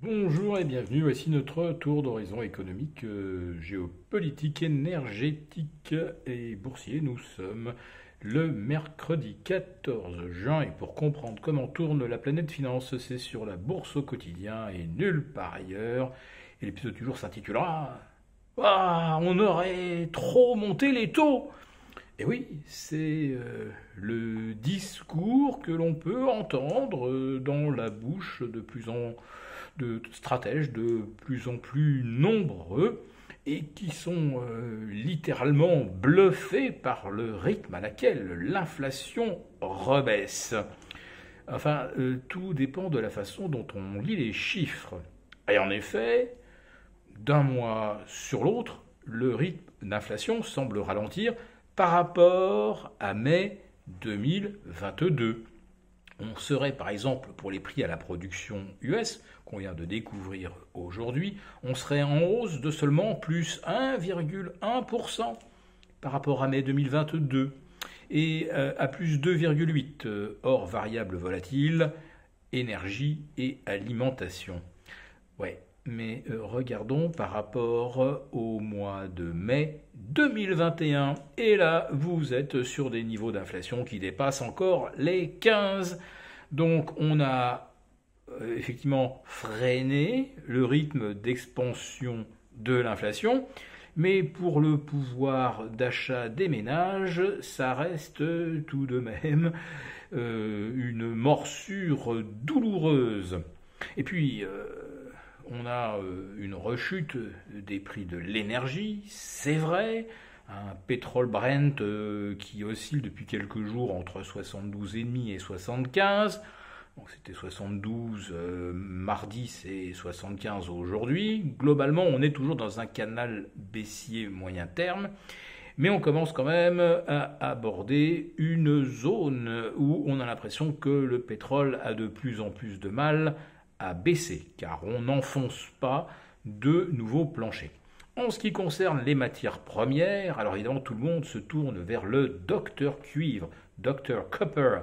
Bonjour et bienvenue, voici notre tour d'horizon économique, géopolitique, énergétique et boursier. Nous sommes le mercredi 14 juin et pour comprendre comment tourne la planète finance, c'est sur la bourse au quotidien et nulle part ailleurs. Et l'épisode du jour s'intitulera Ah, on aurait trop monté les taux. Et oui, c'est le discours que l'on peut entendre dans la bouche de stratèges de plus en plus nombreux et qui sont littéralement bluffés par le rythme à laquelle l'inflation rebaisse. Enfin, tout dépend de la façon dont on lit les chiffres. Et en effet, d'un mois sur l'autre, le rythme d'inflation semble ralentir par rapport à mai 2022. On serait par exemple pour les prix à la production US qu'on vient de découvrir aujourd'hui, on serait en hausse de seulement plus 1,1% par rapport à mai 2022 et à plus 2,8% hors variables volatiles, énergie et alimentation. Ouais, mais regardons par rapport au mois de mai 2021. Et là, vous êtes sur des niveaux d'inflation qui dépassent encore les 15. Donc on a effectivement freiné le rythme d'expansion de l'inflation. Mais pour le pouvoir d'achat des ménages, ça reste tout de même une morsure douloureuse. Et puis, on a une rechute des prix de l'énergie, c'est vrai, un pétrole Brent qui oscille depuis quelques jours entre 72,5 et 75. Donc c'était 72 mardi, c'est 75 aujourd'hui. Globalement, on est toujours dans un canal baissier moyen terme. Mais on commence quand même à aborder une zone où on a l'impression que le pétrole a de plus en plus de mal à baisser, car on n'enfonce pas de nouveaux planchers. En ce qui concerne les matières premières, alors évidemment tout le monde se tourne vers le docteur cuivre, Dr Copper,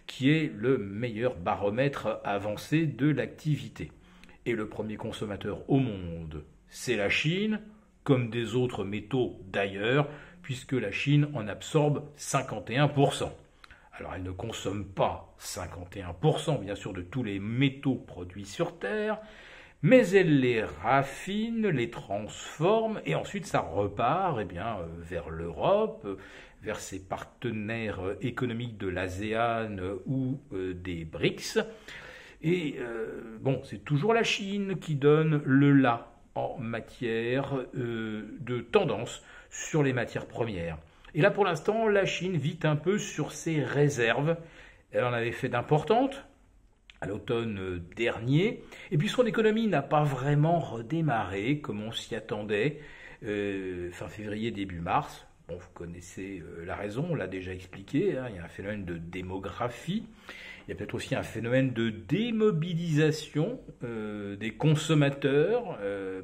qui est le meilleur baromètre avancé de l'activité. Et le premier consommateur au monde, c'est la Chine, comme des autres métaux d'ailleurs, puisque la Chine en absorbe 51%. Alors elle ne consomme pas 51% bien sûr de tous les métaux produits sur Terre, mais elle les raffine, les transforme et ensuite ça repart vers l'Europe, vers ses partenaires économiques de l'ASEAN ou des BRICS. Et c'est toujours la Chine qui donne le là en matière de tendance sur les matières premières. Et là, pour l'instant, la Chine vit un peu sur ses réserves. Elle en avait fait d'importantes à l'automne dernier. Et puis son économie n'a pas vraiment redémarré comme on s'y attendait fin février, début mars. Bon, vous connaissez la raison, on l'a déjà expliqué. Il y a un phénomène de démographie. Il y a peut-être aussi un phénomène de démobilisation des consommateurs.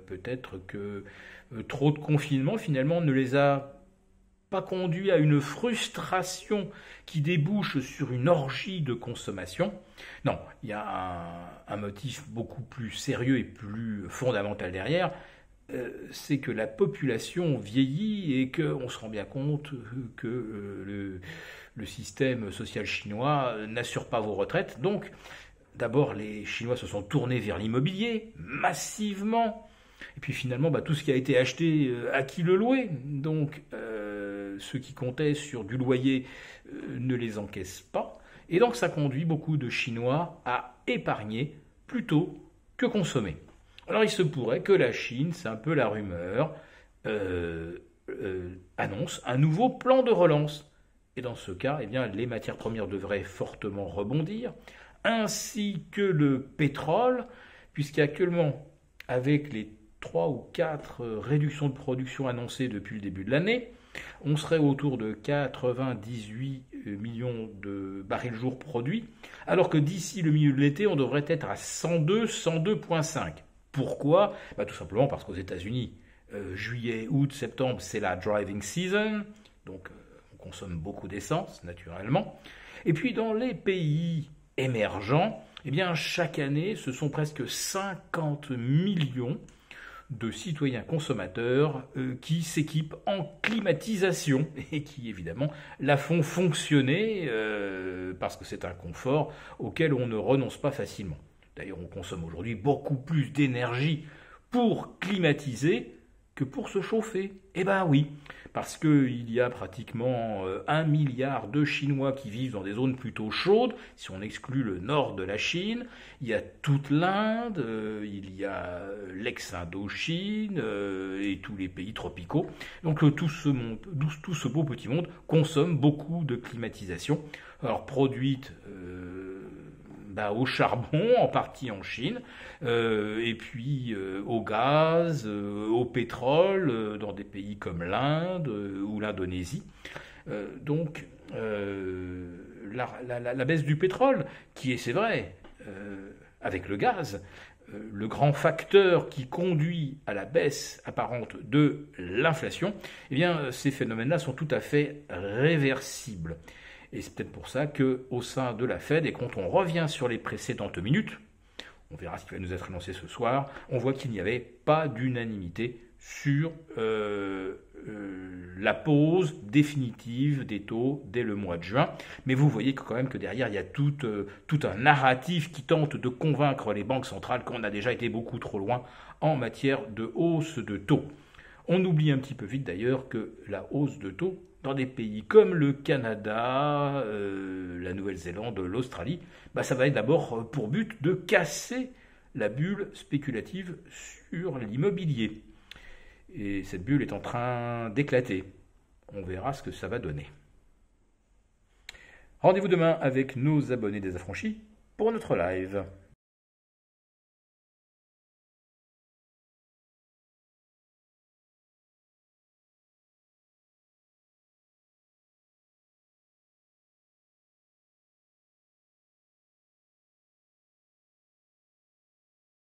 Peut-être que trop de confinement, finalement, ne les a pas conduit à une frustration qui débouche sur une orgie de consommation. Non, il y a un motif beaucoup plus sérieux et plus fondamental derrière, c'est que la population vieillit et qu'on se rend bien compte que le système social chinois n'assure pas vos retraites. Donc, d'abord, les Chinois se sont tournés vers l'immobilier, massivement. Et puis finalement, tout ce qui a été acheté, à qui le louer? Donc, ceux qui comptaient sur du loyer ne les encaissent pas. Et donc, ça conduit beaucoup de Chinois à épargner plutôt que consommer. Alors, il se pourrait que la Chine, c'est un peu la rumeur, annonce un nouveau plan de relance. Et dans ce cas, les matières premières devraient fortement rebondir, ainsi que le pétrole, puisqu'actuellement, avec les 3 ou 4 réductions de production annoncées depuis le début de l'année, on serait autour de 98 millions de barils jour produits, alors que d'ici le milieu de l'été, on devrait être à 102, 102,5. Pourquoi? Tout simplement parce qu'aux États-Unis, juillet, août, septembre, c'est la driving season, donc on consomme beaucoup d'essence, naturellement. Et puis dans les pays émergents, Eh bien, chaque année, ce sont presque 50 millions de citoyens consommateurs qui s'équipent en climatisation et qui évidemment la font fonctionner parce que c'est un confort auquel on ne renonce pas facilement. D'ailleurs, on consomme aujourd'hui beaucoup plus d'énergie pour climatiser que pour se chauffer. Eh ben oui, parce qu'il y a pratiquement 1 milliard de Chinois qui vivent dans des zones plutôt chaudes, si on exclut le nord de la Chine, il y a toute l'Inde, il y a l'ex-Indochine et tous les pays tropicaux. Donc tout ce beau petit monde consomme beaucoup de climatisation, alors produite au charbon, en partie en Chine, et puis au gaz, au pétrole, dans des pays comme l'Inde ou l'Indonésie. Donc la baisse du pétrole, qui est, c'est vrai, avec le gaz, le grand facteur qui conduit à la baisse apparente de l'inflation, eh bien, ces phénomènes-là sont tout à fait réversibles. Et c'est peut-être pour ça qu'au sein de la Fed, et quand on revient sur les précédentes minutes, on verra ce qui va nous être annoncé ce soir, on voit qu'il n'y avait pas d'unanimité sur la pause définitive des taux dès le mois de juin. Mais vous voyez quand même que derrière, il y a tout un narratif qui tente de convaincre les banques centrales qu'on a déjà été beaucoup trop loin en matière de hausse de taux. On oublie un petit peu vite d'ailleurs que la hausse de taux dans des pays comme le Canada, la Nouvelle-Zélande, l'Australie, ça va être d'abord pour but de casser la bulle spéculative sur l'immobilier. Et cette bulle est en train d'éclater. On verra ce que ça va donner. Rendez-vous demain avec nos abonnés désaffranchis pour notre live.